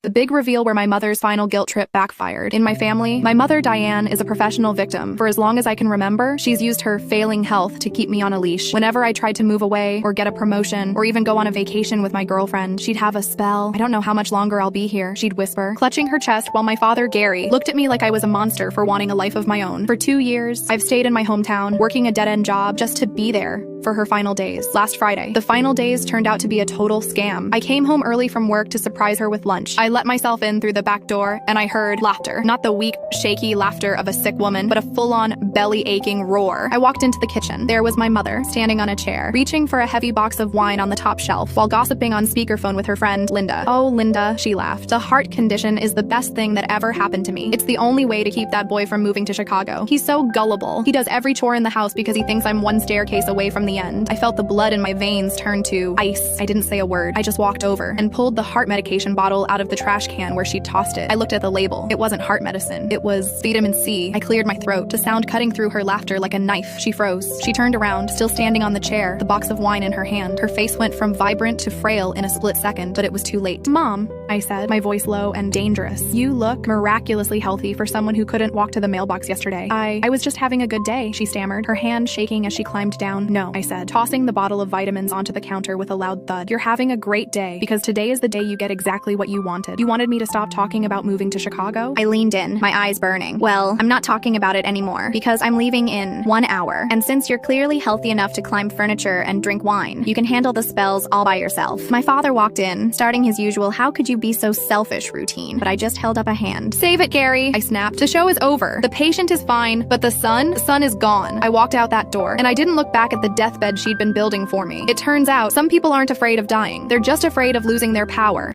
The big reveal where my mother's final guilt trip backfired. In my family, my mother Diane is a professional victim. For as long as I can remember, she's used her failing health to keep me on a leash. Whenever I tried to move away, or get a promotion, or even go on a vacation with my girlfriend, she'd have a spell. "I don't know how much longer I'll be here," she'd whisper, clutching her chest while my father Gary looked at me like I was a monster for wanting a life of my own. For 2 years, I've stayed in my hometown, working a dead-end job just to be there for her final days. Last Friday, the final days turned out to be a total scam. I came home early from work to surprise her with lunch. I let myself in through the back door, and I heard laughter. Not the weak, shaky laughter of a sick woman, but a full-on, belly-aching roar. I walked into the kitchen. There was my mother, standing on a chair, reaching for a heavy box of wine on the top shelf, while gossiping on speakerphone with her friend, Linda. "Oh, Linda," she laughed. "The heart condition is the best thing that ever happened to me. It's the only way to keep that boy from moving to Chicago. He's so gullible. He does every chore in the house because he thinks I'm one staircase away from the end." I felt the blood in my veins turn to ice. I didn't say a word. I just walked over and pulled the heart medication bottle out of the trash can where she'd tossed it. I looked at the label. It wasn't heart medicine. It was vitamin C. I cleared my throat, the sound cutting through her laughter like a knife. She froze. She turned around, still standing on the chair, the box of wine in her hand. Her face went from vibrant to frail in a split second, but it was too late. "Mom," I said, my voice low and dangerous, "you look miraculously healthy for someone who couldn't walk to the mailbox yesterday." I was just having a good day," she stammered, her hand shaking as she climbed down. "No," I said, tossing the bottle of vitamins onto the counter with a loud thud. "You're having a great day, because today is the day you get exactly what you wanted. You wanted me to stop talking about moving to Chicago?" I leaned in, my eyes burning. "Well, I'm not talking about it anymore, because I'm leaving in 1 hour. And since you're clearly healthy enough to climb furniture and drink wine, you can handle the spells all by yourself." My father walked in, starting his usual "how could you be so selfish" routine, but I just held up a hand. "Save it, Gary," I snapped. "The show is over. The patient is fine, but the son is gone." I walked out that door, and I didn't look back at the deathbed she'd been building for me. It turns out, some people aren't afraid of dying. They're just afraid of losing their power.